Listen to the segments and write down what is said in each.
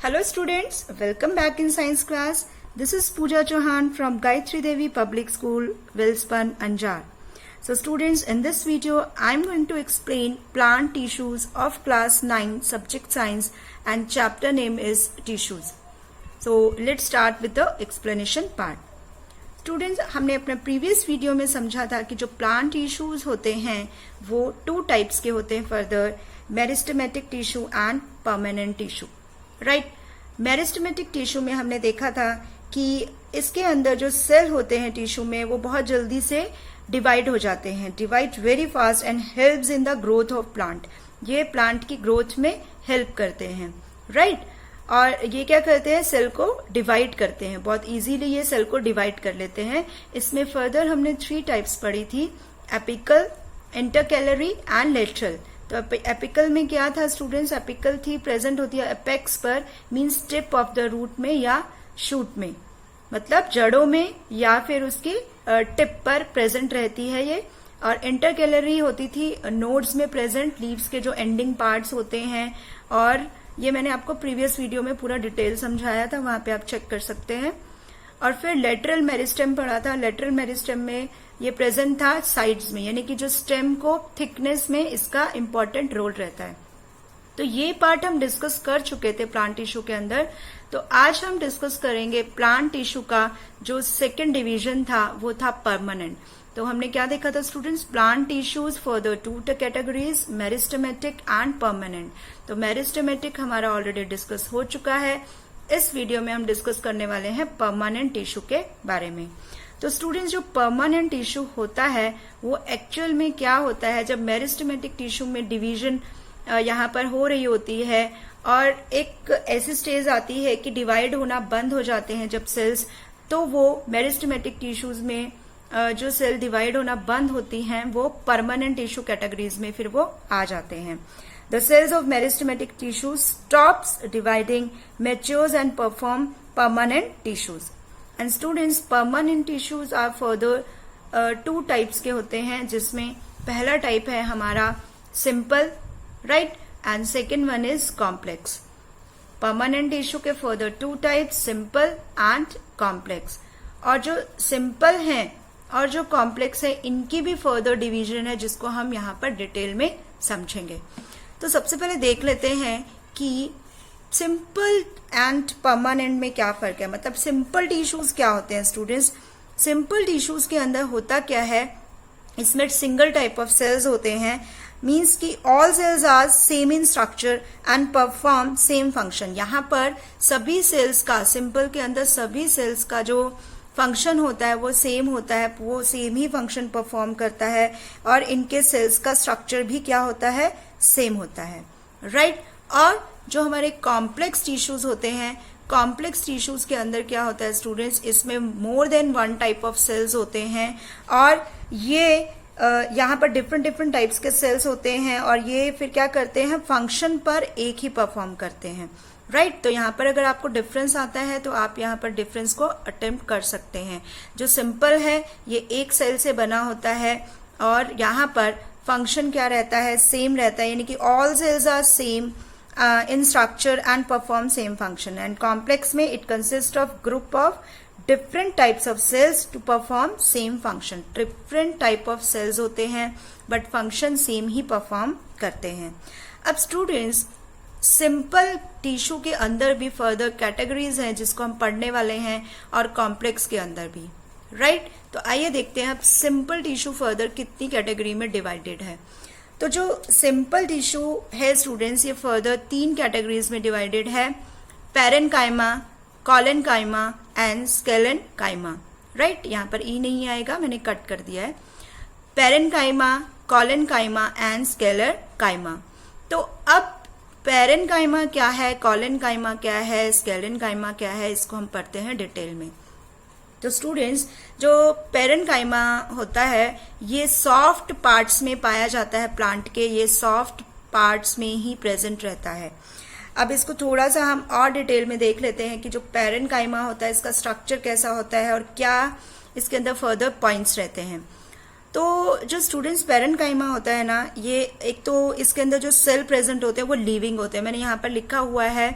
Hello students, welcome back in science class. This is Pooja Chauhan from Gayatri Devi Public School, Welspun, Anjar. So students, in this video I am going to explain plant tissues of class 9 subject science and chapter name is tissues. So let's start with the explanation part. Students, हमने अपने previous video में समझा था कि जो plant tissues होते हैं वो टू टाइप्स के होते हैं further, meristematic tissue and permanent tissue. Right, meristematic tissue में हमने देखा था कि इसके अंदर जो सेल होते हैं टिश्यू में वो बहुत जल्दी से डिवाइड हो जाते हैं, divide very fast and helps in the growth of plant. ये प्लांट की ग्रोथ में हेल्प करते हैं. राइट, और ये क्या करते हैं, सेल को डिवाइड करते हैं, बहुत इजीली ये सेल को डिवाइड कर लेते हैं. इसमें फर्दर हमने 3 टाइप्स पढ़ी थी, एपिकल, इंटरकैलरी एंड लेटरल. तो एपिकल में क्या था स्टूडेंट्स, एपिकल थी प्रेजेंट होती है एपेक्स पर, means tip of the root में या शूट में, मतलब जड़ों में या फिर उसकी टिप पर प्रेजेंट रहती है ये. और इंटरकैलरी होती थी नोड्स में प्रेजेंट, लीव्स के जो एंडिंग पार्ट्स होते हैं. और ये मैंने आपको प्रीवियस वीडियो में पूरा डिटेल समझाया था, वहां पे आप चेक कर सकते हैं. और फिर लेटरल मेरिस्टेम पढ़ा था. लेटरल मेरिस्टेम में ये प्रेजेंट था साइड्स में, यानी कि जो स्टेम को थिकनेस में इसका इंपॉर्टेंट रोल रहता है. तो ये पार्ट हम डिस्कस कर चुके थे प्लांट टिश्यू के अंदर. तो आज हम डिस्कस करेंगे प्लांट टिश्यू का जो सेकेंड डिवीजन था वो था परमानेंट. तो हमने क्या देखा था students, plant tissues for the 2 categories, meristematic and permanent. तो मेरिस्टेमेटिक हमारा ऑलरेडी डिस्कस हो चुका है. इस वीडियो में हम डिस्कस करने वाले हैं परमानेंट टिश्यू के बारे में. तो स्टूडेंट्स, जो परमानेंट टिश्यू होता है वो एक्चुअल में क्या होता है, जब मेरिस्टेमेटिक टिश्यू में डिवीजन यहाँ पर हो रही होती है और एक ऐसी स्टेज आती है कि डिवाइड होना बंद हो जाते हैं जब सेल्स, तो वो मेरिस्टेमेटिक टिश्यूज में जो सेल डिवाइड होना बंद होती हैं वो परमानेंट टिश्यू कैटेगरीज में फिर वो आ जाते हैं. The cells of meristematic tissue stops dividing, matures and perform permanent tissues. And students, permanent tissues are further 2 types के होते हैं, जिसमें पहला टाइप है हमारा simple, right, and second one is complex. Permanent tissue के further 2 types, simple and complex. और जो सिंपल हैं और जो कॉम्प्लेक्स है इनकी भी फर्दर डिवीजन है, जिसको हम यहाँ पर डिटेल में समझेंगे. तो सबसे पहले देख लेते हैं कि सिंपल एंड परमानेंट में क्या फर्क है, मतलब सिंपल टिश्यूज क्या होते हैं स्टूडेंट्स. सिंपल टिश्यूज के अंदर होता क्या है, इसमें सिंगल टाइप ऑफ सेल्स होते हैं, मीन्स कि all cells are same in structure and perform same function. यहाँ पर सभी सेल्स का, सिंपल के अंदर सभी सेल्स का जो फंक्शन होता है वो सेम होता है, वो सेम ही फंक्शन परफॉर्म करता है. और इनके सेल्स का स्ट्रक्चर भी क्या होता है, सेम होता है. राइट, और जो हमारे कॉम्प्लेक्स टिश्यूज होते हैं, कॉम्प्लेक्स टिश्यूज के अंदर क्या होता है स्टूडेंट्स, इसमें more than 1 type of cells होते हैं. और ये यहाँ पर डिफरेंट टाइप्स के सेल्स होते हैं और ये फिर क्या करते हैं, फंक्शन पर एक ही परफॉर्म करते हैं. राइट, तो यहाँ पर अगर आपको डिफरेंस आता है तो आप यहाँ पर डिफरेंस को अटेम्प्ट कर सकते हैं. जो सिंपल है ये एक सेल से बना होता है और यहाँ पर फंक्शन क्या रहता है, सेम रहता है, यानी कि all cells are same in structure and perform same function. And complex में it consist of group of different types of cells to perform same function. Different type of cells होते हैं बट फंक्शन सेम ही perform करते हैं. अब students, simple tissue के अंदर भी फर्दर कैटेगरीज हैं जिसको हम पढ़ने वाले हैं, और कॉम्प्लेक्स के अंदर भी. राइट, तो आइए देखते हैं अब सिंपल टिश्यू फर्दर कितनी कैटेगरी में डिवाइडेड है. तो जो सिंपल टिश्यू है स्टूडेंट्स, ये फर्दर 3 कैटेगरीज में डिवाइडेड है, पैरेनकाइमा, कॉलेनकाइमा एंड स्केलेनकाइमा. राइट, यहाँ पर ई नहीं आएगा, मैंने कट कर दिया है. Parenchyma, collenchyma and sclerenchyma. तो अब पैरेनकाइमा क्या है, कॉलेनकाइमा क्या है, स्केलेनकाइमा क्या है, इसको हम पढ़ते हैं डिटेल में. तो स्टूडेंट्स, जो पैरेनकाइमा होता है ये सॉफ्ट पार्ट्स में पाया जाता है प्लांट के, ये सॉफ्ट पार्ट्स में ही प्रेजेंट रहता है. अब इसको थोड़ा सा हम और डिटेल में देख लेते हैं कि जो पैरेनकाइमा होता है इसका स्ट्रक्चर कैसा होता है और क्या इसके अंदर फर्दर पॉइंट्स रहते हैं. तो जो स्टूडेंट्स पैरेनकाइमा होता है ना, ये एक तो इसके अंदर जो सेल प्रेजेंट होते हैं वो लिविंग होते हैं. मैंने यहाँ पर लिखा हुआ है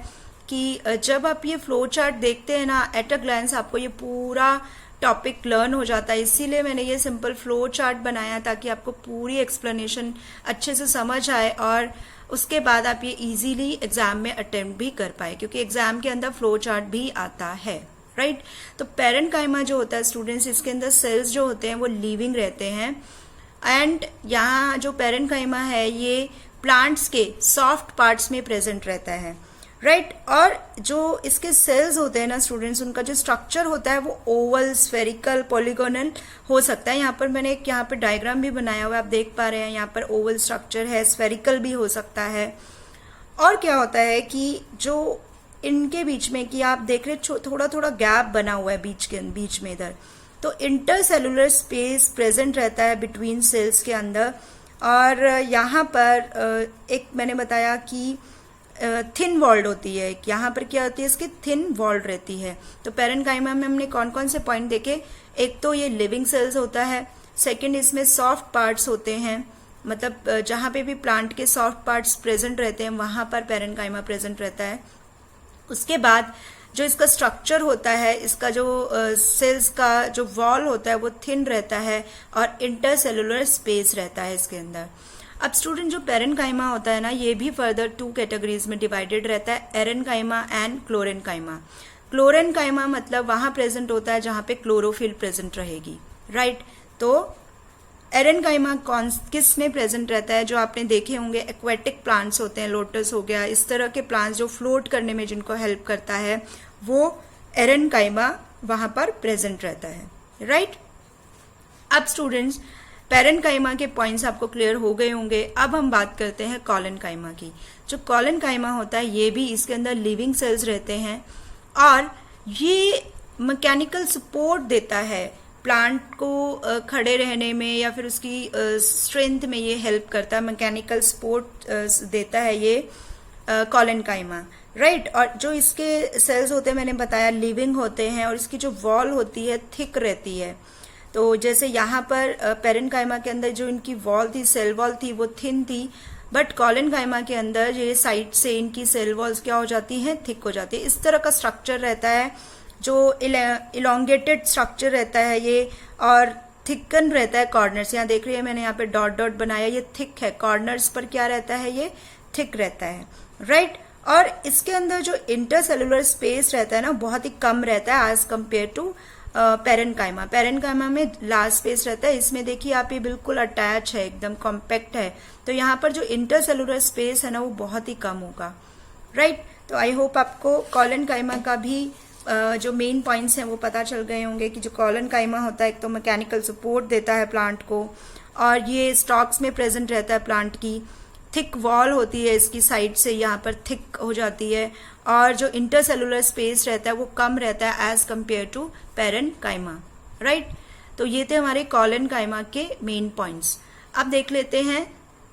कि जब आप ये फ्लो चार्ट देखते हैं ना, एट अ ग्लैंस आपको ये पूरा टॉपिक लर्न हो जाता है। इसीलिए मैंने ये सिंपल फ्लो चार्ट बनाया ताकि आपको पूरी एक्सप्लेनेशन अच्छे से समझ आए और उसके बाद आप ये इजीली एग्जाम में अटेम्प्ट भी कर पाए, क्योंकि एग्जाम के अंदर फ्लो चार्ट भी आता है, राइट। तो पेरेन्काइमा जो होता है स्टूडेंट्स, इसके अंदर सेल्स जो होते हैं वो लिविंग रहते हैं एंड यहाँ जो पेरेन्काइमा है ये प्लांट्स के सॉफ्ट पार्ट्स में प्रेजेंट रहता है, राइट। और जो इसके सेल्स होते हैं ना स्टूडेंट्स, उनका जो स्ट्रक्चर होता है वो ओवल, स्फेरिकल, पॉलीगोनल हो सकता है। यहाँ पर मैंने एक यहाँ पर डायग्राम भी बनाया हुआ है, आप देख पा रहे हैं, यहाँ पर ओवल स्ट्रक्चर है, स्फेरिकल भी हो सकता है। और क्या होता है कि जो इनके बीच में कि आप देख रहे थोड़ा थोड़ा गैप बना हुआ है बीच में इधर, तो इंटरसेलुलर स्पेस प्रेजेंट रहता है बिटवीन सेल्स के अंदर। और यहाँ पर एक मैंने बताया कि थिन वॉल्ड होती है, यहाँ पर क्या होती है, इसकी थिन वॉल्ड रहती है। तो पेरेन्काइमा में हमने कौन कौन से पॉइंट देखे, एक तो ये लिविंग सेल्स होता है, सेकंड इसमें सॉफ्ट पार्ट्स होते हैं, मतलब जहाँ पे भी प्लांट के सॉफ्ट पार्ट्स प्रेजेंट रहते हैं वहां पर पेरेन्काइमा प्रेजेंट रहता है। उसके बाद जो इसका स्ट्रक्चर होता है, इसका जो सेल्स का जो वॉल होता है वो थिन रहता है और इंटरसेलुलर स्पेस रहता है इसके अंदर। अब स्टूडेंट जो पेरेन्काइमा होता है ना, ये भी फर्दर 2 कैटेगरीज में डिवाइडेड रहता है, एरेन्काइमा एंड क्लोरेन्काइमा। क्लोरेन्काइमा मतलब वहां प्रेजेंट होता है जहां पे क्लोरोफिल प्रेजेंट रहेगी, राइट। तो एरेन्काइमा किस में प्रेजेंट रहता है, जो आपने देखे होंगे एक्वेटिक प्लांट्स होते हैं, लोटस हो गया, इस तरह के प्लांट्स जो फ्लोट करने में जिनको हेल्प करता है, वो एरेन्काइमा वहां पर प्रेजेंट रहता है, राइट। अब स्टूडेंट्स पेरेन्काइमा के पॉइंट्स आपको क्लियर हो गए होंगे। अब हम बात करते हैं कॉलेन्काइमा की। जो कॉलेन्काइमा होता है ये भी इसके अंदर लिविंग सेल्स रहते हैं और ये मैकेनिकल सपोर्ट देता है प्लांट को खड़े रहने में या फिर उसकी स्ट्रेंथ में ये हेल्प करता है, मैकेनिकल सपोर्ट देता है ये कॉलेन्काइमा, राइट। और जो इसके सेल्स होते हैं मैंने बताया लिविंग होते हैं और इसकी जो वॉल होती है थिक रहती है। तो जैसे यहाँ पर पेरेन्काइमा के अंदर जो इनकी वॉल थी, सेल वॉल थी, वो थिन थी, बट कॉलेन्काइमा के अंदर ये साइड से इनकी सेल वॉल्स क्या हो जाती हैं, थिक हो जाती है। इस तरह का स्ट्रक्चर रहता है, जो इलोंगेटेड स्ट्रक्चर रहता है ये, और थिकन रहता है कॉर्नर्स। यहाँ देख रही है मैंने यहाँ पे डॉट डॉट बनाया, ये थिक है, कॉर्नर्स पर क्या रहता है, ये थिक रहता है, राइट। और इसके अंदर जो इंटरसेलुलर स्पेस रहता है ना, बहुत ही कम रहता है as compare to parenchyma. Parenchyma में लार्ज स्पेस रहता है, इसमें देखिए आप ये बिल्कुल अटैच है, एकदम कॉम्पैक्ट है। तो यहाँ पर जो इंटरसेलुलर स्पेस है ना वो बहुत ही कम होगा, राइट। तो आई होप आपको कॉलेन्काइमा का भी जो मेन पॉइंट्स हैं वो पता चल गए होंगे कि जो कॉलेन्काइमा होता है एक तो मैकेनिकल सपोर्ट देता है प्लांट को, और ये स्टॉक्स में प्रेजेंट रहता है प्लांट की, थिक वॉल होती है इसकी साइड से यहाँ पर थिक हो जाती है, और जो इंटरसेलुलर स्पेस रहता है वो कम रहता है as compare to parenchyma, right. तो ये थे हमारे कॉलेन्काइमा के मेन पॉइंट्स। अब देख लेते हैं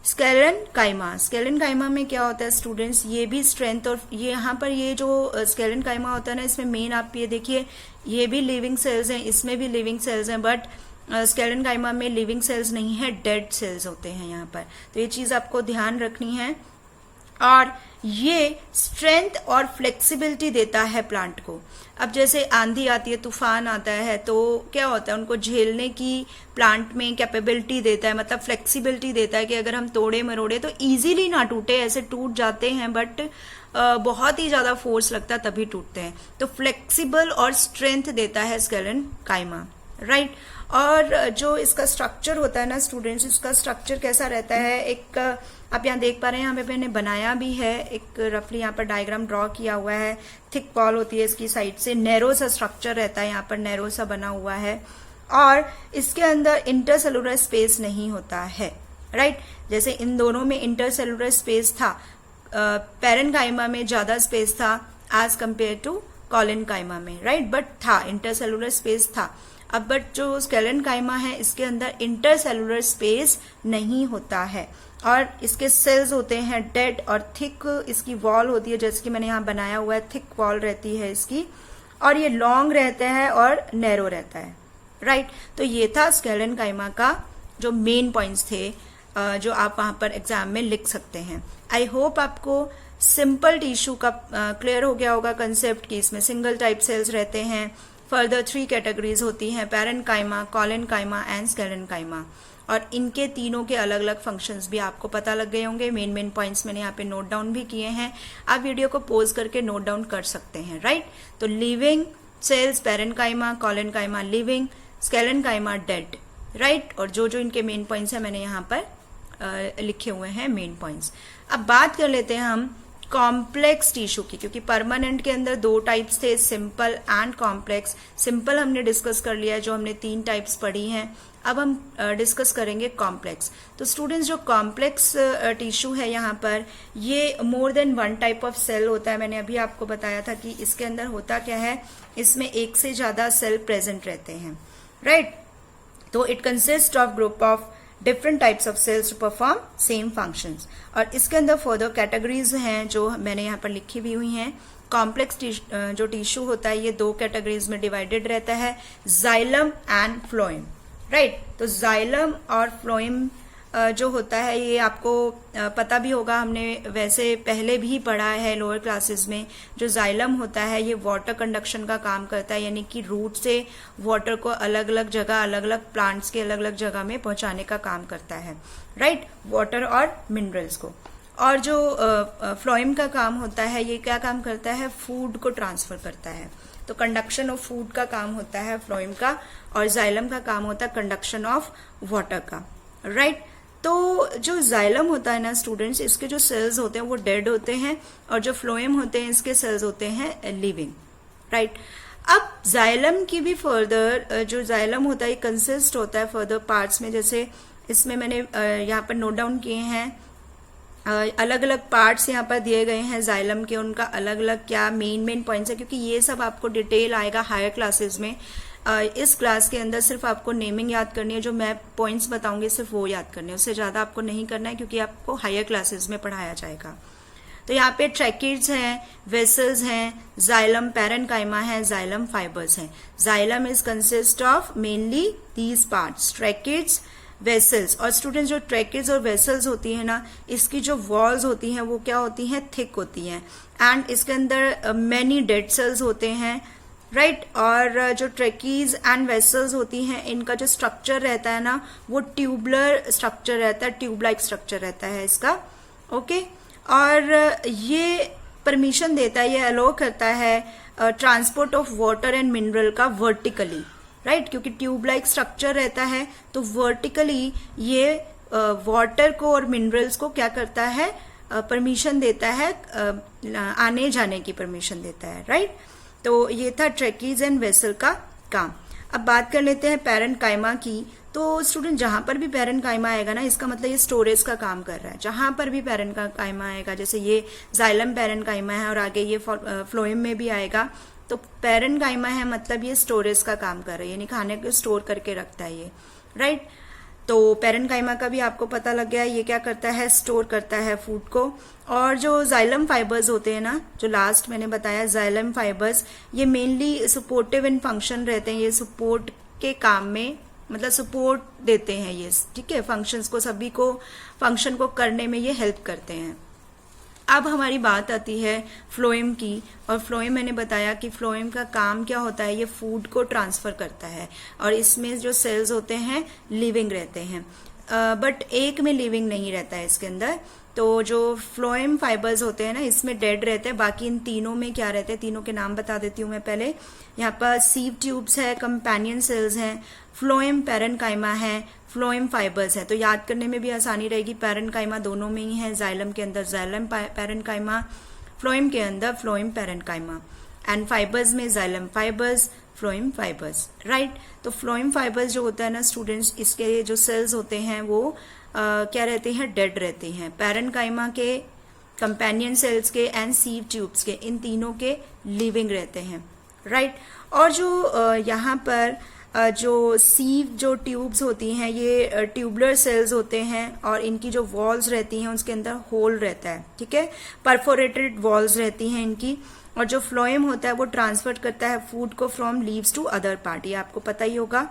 स्केलेन्काइमा। स्केलेन्काइमा में क्या होता है स्टूडेंट्स, ये भी स्ट्रेंथ, और ये यहाँ पर ये जो स्केलेन्काइमा होता है ना, इसमें मेन आप ये देखिए ये भी लिविंग सेल्स हैं, इसमें भी लिविंग सेल्स हैं, बट स्केलेन्काइमा में लिविंग सेल्स नहीं है, डेड सेल्स होते हैं यहाँ पर। तो ये चीज आपको ध्यान रखनी है। और ये स्ट्रेंथ और फ्लेक्सिबिलिटी देता है प्लांट को। अब जैसे आंधी आती है, तूफान आता है, तो क्या होता है, उनको झेलने की प्लांट में कैपेबिलिटी देता है, मतलब फ्लेक्सिबिलिटी देता है कि अगर हम तोड़े मरोड़े तो इजीली ना टूटे, ऐसे टूट जाते हैं बट बहुत ही ज्यादा फोर्स लगता है तभी टूटते हैं। तो फ्लेक्सिबल और स्ट्रेंथ देता है स्केलेन्काइमा, राइट। और जो इसका स्ट्रक्चर होता है ना स्टूडेंट्स, इसका स्ट्रक्चर कैसा रहता है, एक आप यहाँ देख पा रहे हैं, यहाँ पे मैंने बनाया भी है, एक रफली यहाँ पर डायग्राम ड्रॉ किया हुआ है। थिक वॉल होती है इसकी साइड से, नैरो सा स्ट्रक्चर रहता है, यहाँ पर नैरो सा बना हुआ है, और इसके अंदर इंटरसेलुलर स्पेस नहीं होता है, राइट। जैसे इन दोनों में इंटरसेलुलर स्पेस था, पेरेन्काइमा में ज्यादा स्पेस था एज कम्पेयर टू कॉलेन्काइमा में, राइट, बट था इंटरसेलुलर स्पेस था। अब बट जो स्केलेन्काइमा है इसके अंदर इंटरसेलुलर स्पेस नहीं होता है, और इसके सेल्स होते हैं डेड, और थिक इसकी वॉल होती है, जैसे कि मैंने यहाँ बनाया हुआ है, थिक वॉल रहती है इसकी, और ये लॉन्ग रहता है और नैरो रहता है, राइट। तो ये था स्केलेन्काइमा का जो मेन पॉइंट्स थे। जो आप वहां पर एग्जाम में लिख सकते हैं। आई होप आपको सिंपल टिश्यू का क्लियर हो गया होगा कंसेप्ट कि इसमें सिंगल टाइप सेल्स रहते हैं। फर्दर 3 कैटेगरीज होती हैं, पैरेन्काइमा, कोलेनकाइमा एंड स्क्लेरेन्काइमा, और इनके तीनों के अलग अलग फंक्शंस भी आपको पता लग गए होंगे। मेन पॉइंट्स मैंने यहाँ पे नोट डाउन भी किए हैं, आप वीडियो को पॉज करके नोट डाउन कर सकते हैं, राइट। तो living cells parenchyma, collenchyma living, sclerenchyma dead, right. और जो जो इनके मेन पॉइंट्स हैं मैंने यहाँ पर लिखे हुए हैं मेन पॉइंट्स। अब बात कर लेते हैं हम कॉम्प्लेक्स टिश्यू की, क्योंकि परमानेंट के अंदर 2 टाइप्स थे, सिंपल एंड कॉम्प्लेक्स। सिंपल हमने डिस्कस कर लिया है, जो हमने 3 टाइप्स पढ़ी हैं। अब हम डिस्कस करेंगे कॉम्प्लेक्स। तो स्टूडेंट्स, जो कॉम्प्लेक्स टिश्यू है यहाँ पर, ये more than 1 type of cell होता है। मैंने अभी आपको बताया था कि इसके अंदर होता क्या है, इसमें एक से ज्यादा सेल प्रेजेंट रहते हैं, राइट। तो it consist of group of different types of cells to perform same functions. और इसके अंदर फर्दर कैटेगरीज हैं जो मैंने यहाँ पर लिखी भी हुई हैं। कॉम्प्लेक्स जो टिश्यू होता है ये 2 कैटेगरीज में डिवाइडेड रहता है, जाइलम एंड फ्लोएम, राइट। तो जाइलम और फ्लोएम जो होता है ये आपको पता भी होगा, हमने वैसे पहले भी पढ़ा है लोअर क्लासेस में। जो जाइलम होता है ये वाटर कंडक्शन का काम करता है, यानी कि रूट से वाटर को अलग अलग जगह, अलग अलग प्लांट्स के अलग अलग जगह में पहुंचाने का काम करता है, राइट, वाटर और मिनरल्स को। और जो फ्लोएम का काम होता है ये क्या काम करता है, फूड को ट्रांसफर करता है। तो कंडक्शन ऑफ फूड का काम होता है फ्लोएम का, और जाइलम का काम होता है कंडक्शन ऑफ वाटर का, राइट। तो जो जाइलम होता है ना स्टूडेंट्स, इसके जो सेल्स होते हैं वो डेड होते हैं, और जो फ्लोएम होते हैं इसके सेल्स होते हैं लिविंग, राइट। अब जाइलम की भी फर्दर, जो जाइलम होता है कंसिस्ट होता है फर्दर पार्ट्स में। जैसे इसमें मैंने यहाँ पर नोट डाउन किए हैं, अलग अलग पार्ट्स यहाँ पर दिए गए हैं जाइलम के, उनका अलग अलग क्या मेन पॉइंट्स है, क्योंकि ये सब आपको डिटेल आएगा हायर क्लासेस में। इस क्लास के अंदर सिर्फ आपको नेमिंग याद करनी है, जो मैं पॉइंट्स बताऊंगी सिर्फ वो याद करने हैं, उससे ज्यादा आपको नहीं करना है, क्योंकि आपको हायर क्लासेस में पढ़ाया जाएगा। तो यहाँ पे ट्रैकिड्स हैं, वेसल्स हैं, जाइलम पैरेन्काइमा है, जाइलम फाइबर्स हैं। Xylem is consist of mainly these parts, tracheids, vessels. और स्टूडेंट्स, जो ट्रैकिड्स और वेसल्स होती है ना, इसकी जो वॉल्स होती हैं वो क्या होती हैं, थिक होती हैं, एंड इसके अंदर मेनी डेड सेल्स होते हैं, राइट। और जो ट्रैकीज एंड वेसल्स होती हैं इनका जो स्ट्रक्चर रहता है ना वो ट्यूबलर स्ट्रक्चर रहता है, ट्यूब लाइक स्ट्रक्चर रहता है इसका, ओके। और ये परमिशन देता है, ये अलो करता है transport of water and mineral का वर्टिकली, राइट, क्योंकि ट्यूब लाइक स्ट्रक्चर रहता है तो वर्टिकली ये वाटर को और मिनरल्स को क्या करता है, परमिशन देता है, आने जाने की परमिशन देता है, राइट। तो ये था ट्रैकीज एंड वेसल का काम। अब बात कर लेते हैं पैरेन्काइमा की। तो स्टूडेंट, जहां पर भी पैरेन्काइमा आएगा ना, इसका मतलब ये स्टोरेज का काम कर रहा है। जहां पर भी पैरेन्काइमा आएगा, जैसे ये जाइलम पैरेन्काइमा है और आगे ये फ्लोएम में भी आएगा, तो पैरेन्काइमा है मतलब ये स्टोरेज का काम कर रहा है, यानी खाने को स्टोर करके रखता है ये, राइट। तो पैरेन्काइमा का भी आपको पता लग गया, ये क्या करता है, स्टोर करता है फूड को। और जो जाइलम फाइबर्स होते हैं ना, जो लास्ट मैंने बताया जाइलम फाइबर्स, ये मेनली सपोर्टिव इन फंक्शन रहते हैं, ये सपोर्ट के काम में, मतलब सपोर्ट देते हैं ये, ठीक है, फंक्शंस को, सभी को फंक्शन को करने में ये हेल्प करते हैं। अब हमारी बात आती है फ्लोएम की, और फ्लोएम मैंने बताया कि फ्लोएम का काम क्या होता है, ये फूड को ट्रांसफर करता है, और इसमें जो सेल्स होते हैं लिविंग रहते हैं, बट एक में लिविंग नहीं रहता है इसके अंदर। तो जो फ्लोएम फाइबर्स होते हैं ना, इसमें डेड रहते हैं, बाकी इन तीनों में क्या रहते हैं, तीनों के नाम बता देती हूँ मैं पहले। यहाँ पर सीव ट्यूब्स है, कंपेनियन सेल्स हैं, फ्लोएम पैरेन्काइमा है, फ्लोएम फाइबर्स है। तो याद करने में भी आसानी रहेगी, पैरेन्काइमा दोनों में ही है, जाइलम के अंदर जाइलम पैरेन्काइमा, फ्लोएम के अंदर फ्लोएम पैरेन्काइमा, एंड फाइबर्स में xylem fibres, phloem fibres, right. तो फ्लोएम फाइबर्स जो होता है ना स्टूडेंट्स, इसके जो सेल्स होते हैं वो क्या रहते हैं, डेड रहते हैं। पैरेन्काइमा के, कंपेनियन सेल्स के एंड सीव ट्यूब्स के, इन तीनों के लिविंग रहते हैं, राइट। और जो यहाँ पर जो सीव जो ट्यूब्स होती हैं ये ट्यूबुलर सेल्स होते हैं, और इनकी जो वॉल्स रहती हैं उसके अंदर होल रहता है, ठीक है, परफोरेटेड वॉल्स रहती हैं इनकी। और जो फ्लोएम होता है वो ट्रांसफर करता है फूड को from leaves to other part, ये आपको पता ही होगा।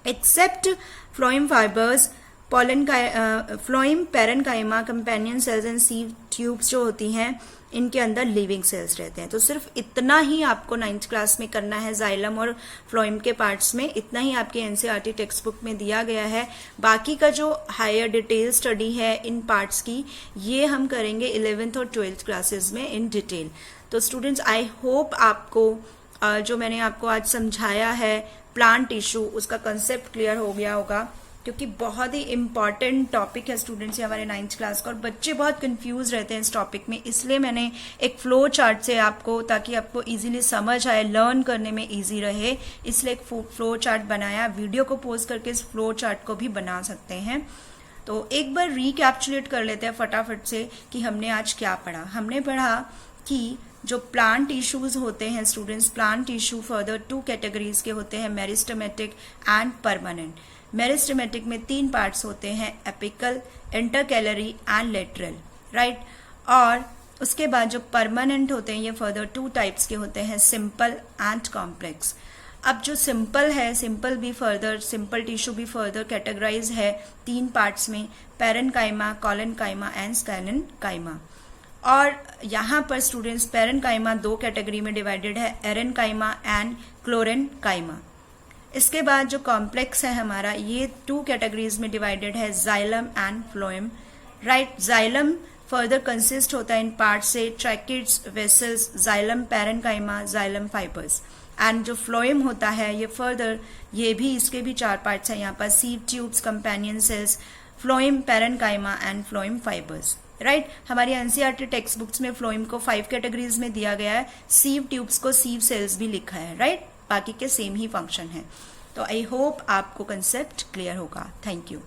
Except phloem fibres, phloem parenchyma companion cells and sieve tubes जो होती हैं इनके अंदर लिविंग सेल्स रहते हैं। तो सिर्फ इतना ही आपको 9th क्लास में करना है, जाइलम और फ्लोएम के पार्ट्स में इतना ही आपके एनसीईआरटी टेक्स्ट बुक में दिया गया है। बाकी का जो हायर डिटेल स्टडी है इन पार्ट्स की, ये हम करेंगे 11th और 12th क्लासेस में इन डिटेल। तो स्टूडेंट्स, आई होप आपको जो मैंने आपको आज समझाया है प्लांट टिश्यू, उसका कंसेप्ट क्लियर हो गया होगा, क्योंकि बहुत ही इंपॉर्टेंट टॉपिक है स्टूडेंट्स ये हमारे 9th क्लास का, और बच्चे बहुत कंफ्यूज रहते हैं इस टॉपिक में। इसलिए मैंने एक फ्लो चार्ट से आपको, ताकि आपको इजीली समझ आए, लर्न करने में इजी रहे, इसलिए एक फ्लो चार्ट बनाया। वीडियो को पोस्ट करके इस फ्लो चार्ट को भी बना सकते हैं। तो एक बार रिकैप्चुलेट कर लेते हैं फटाफट से कि हमने आज क्या पढ़ा। हमने पढ़ा कि जो प्लांट टिश्यूज होते हैं students, plant tissue further 2 categories के होते हैं, मेरिस्टेमेटिक एंड परमानेंट। मेरिस्टेमेटिक में 3 पार्ट्स होते हैं, apical, intercalary and lateral, right. और उसके बाद जो परमानेंट होते हैं ये फर्दर 2 टाइप्स के होते हैं, सिंपल एंड कॉम्प्लेक्स। अब जो सिंपल है, सिंपल टिश्यू भी फर्दर कैटेगराइज है 3 पार्ट्स में, पैरेन्काइमा, कोलेन्काइमा एंड स्कैलेन्काइमा। और यहाँ पर स्टूडेंट्स पैरेन्काइमा 2 कैटेगरी में डिवाइडेड है, एरेन्काइमा एंड क्लोरेन्काइमा। इसके बाद जो कॉम्प्लेक्स है हमारा, ये 2 कैटेगरीज में डिवाइडेड है, xylem and phloem, right. Xylem further consist होता है इन पार्ट से, tracheids, vessels, xylem parenchyma, xylem fibres. And जो फ्लोएम होता है ये फर्दर, ये भी, इसके भी 4 पार्ट्स हैं यहाँ पर, sieve tubes, companion cells, phloem parenchyma and phloem fibres, right. हमारी एनसीईआरटी टेक्स्ट बुक्स में फ्लोएम को 5 कैटेगरीज में दिया गया है, सीव ट्यूब्स को सीव सेल्स भी लिखा है, राइट। बाकी के सेम ही फंक्शन है। तो आई होप आपको कंसेप्ट क्लियर होगा। Thank you.